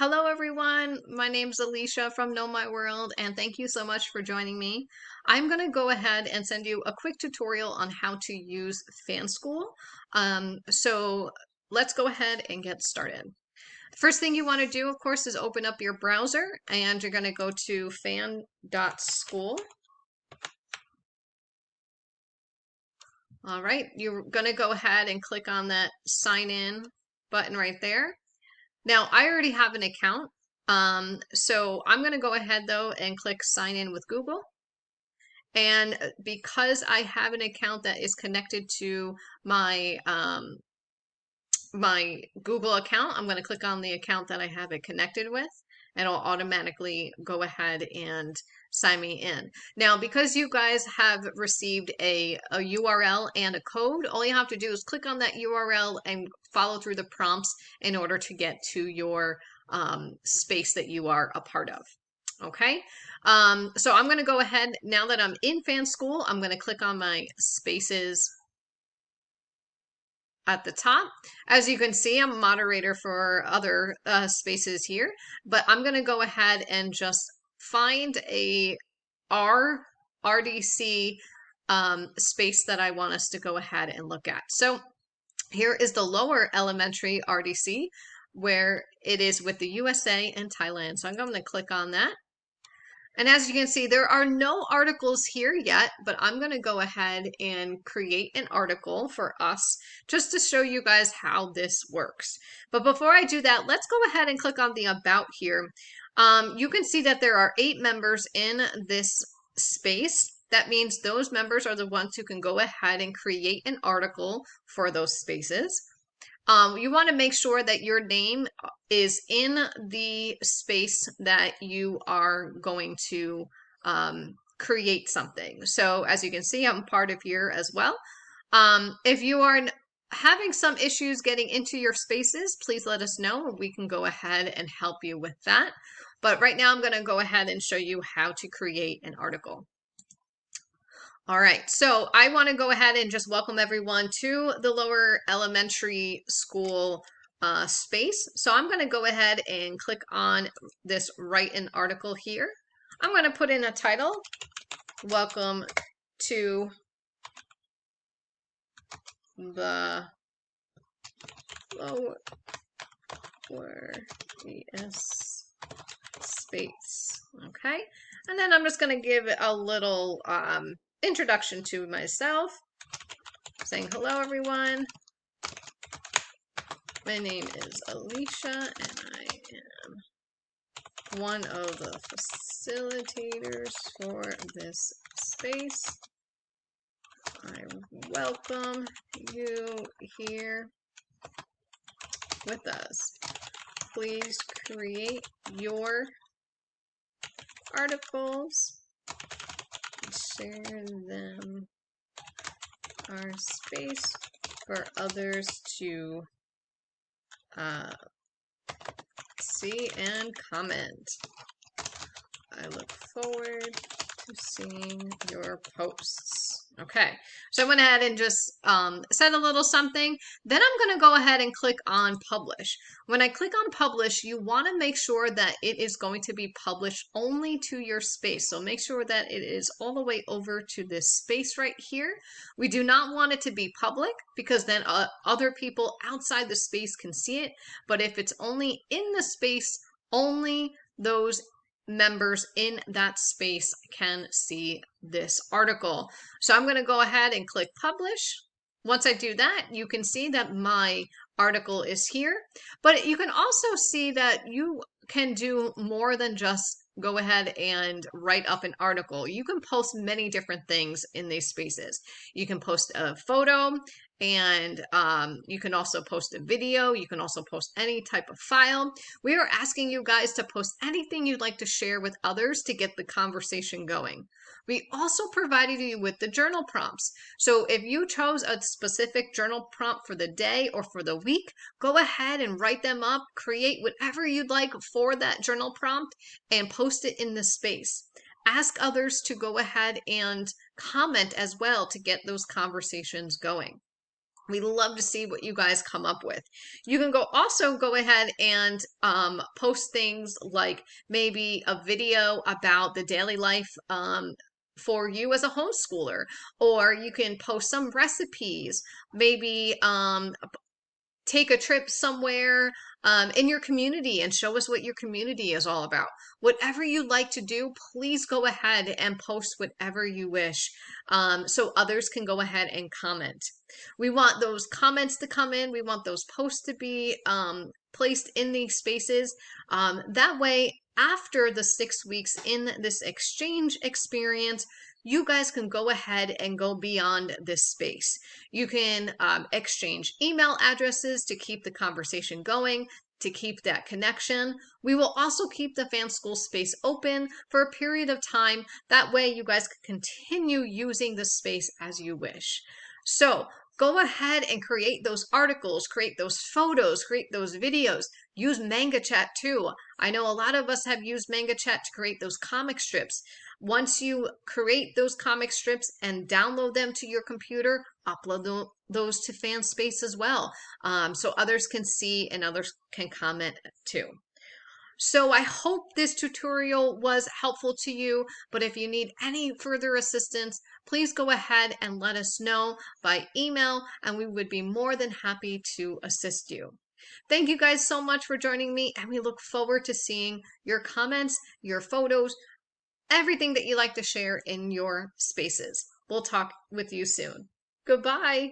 Hello, everyone. My name's Alicia from Know My World, and thank you so much for joining me. I'm going to go ahead and send you a quick tutorial on how to use Fan.School. So let's go ahead and get started. First thing you want to do, of course, is open up your browser, and you're going to go to Fan.School. All right, you're going to go ahead and click on that sign in button right there. Now, I already have an account, so I'm going to go ahead though and click sign in with Google. And because I have an account that is connected to my Google account, I'm going to click on the account that I have it connected with, and it'll automatically go ahead and sign me in. Now, because you guys have received a URL and a code, all you have to do is click on that URL and follow through the prompts in order to get to your space that you are a part of. Okay, so I'm going to go ahead, now that I'm in Fan.School, I'm going to click on my spaces at the top. As you can see, I'm a moderator for other spaces here, but I'm going to go ahead and just find a RDC space that I want us to go ahead and look at. So here is the lower elementary RDC, where it is with the USA and Thailand. So I'm going to click on that. And as you can see, there are no articles here yet, but I'm going to go ahead and create an article for us just to show you guys how this works. But before I do that, let's go ahead and click on the About here. You can see that there are 8 members in this space. That means those members are the ones who can go ahead and create an article for those spaces. You want to make sure that your name is in the space that you are going to create something. So as you can see, I'm part of here as well. If you are having some issues getting into your spaces, please let us know. We can go ahead and help you with that. But right now I'm going to go ahead and show you how to create an article. All right, so I want to go ahead and just welcome everyone to the lower elementary school space. So I'm going to go ahead and click on this write an article here. I'm going to put in a title, Welcome to the lower ES space. Okay, and then I'm just going to give it a little introduction to myself, saying hello everyone, my name is Alicia and I am one of the facilitators for this space. I welcome you here with us. Please create your articles, share them our space for others to see and comment. I look forward to seeing your posts. Okay, so I went ahead and just said a little something. Then I'm going to go ahead and click on publish. When I click on publish, you want to make sure that it is going to be published only to your space. So make sure that it is all the way over to this space right here. We do not want it to be public because then other people outside the space can see it. But if it's only in the space, only those members in that space can see this article. So I'm going to go ahead and click publish. Once I do that, you can see that my article is here, but you can also see that you can do more than just go ahead and write up an article. You can post many different things in these spaces. You can post a photo, and you can also post a video. You can also post any type of file. We are asking you guys to post anything you'd like to share with others to get the conversation going. We also provided you with the journal prompts. So if you chose a specific journal prompt for the day or for the week, go ahead and write them up, create whatever you'd like for that journal prompt, and post it in the space. Ask others to go ahead and comment as well to get those conversations going. We love to see what you guys come up with. You can also go ahead and post things like maybe a video about the daily life for you as a homeschooler, or you can post some recipes, maybe take a trip somewhere in your community and show us what your community is all about. Whatever you'd like to do, please go ahead and post whatever you wish so others can go ahead and comment. We want those comments to come in. We want those posts to be placed in these spaces. That way, after the 6 weeks in this exchange experience, you guys can go ahead and go beyond this space. You can exchange email addresses to keep the conversation going, to keep that connection. We will also keep the Fan.School space open for a period of time. That way you guys can continue using the space as you wish. So go ahead and create those articles, create those photos, create those videos. Use Manga Chat too. I know a lot of us have used Manga Chat to create those comic strips. Once you create those comic strips and download them to your computer, upload those to Fanspace as well, so others can see and others can comment too. So I hope this tutorial was helpful to you, but if you need any further assistance, please go ahead and let us know by email, and we would be more than happy to assist you. Thank you guys so much for joining me, and we look forward to seeing your comments, your photos, everything that you like to share in your spaces. We'll talk with you soon. Goodbye.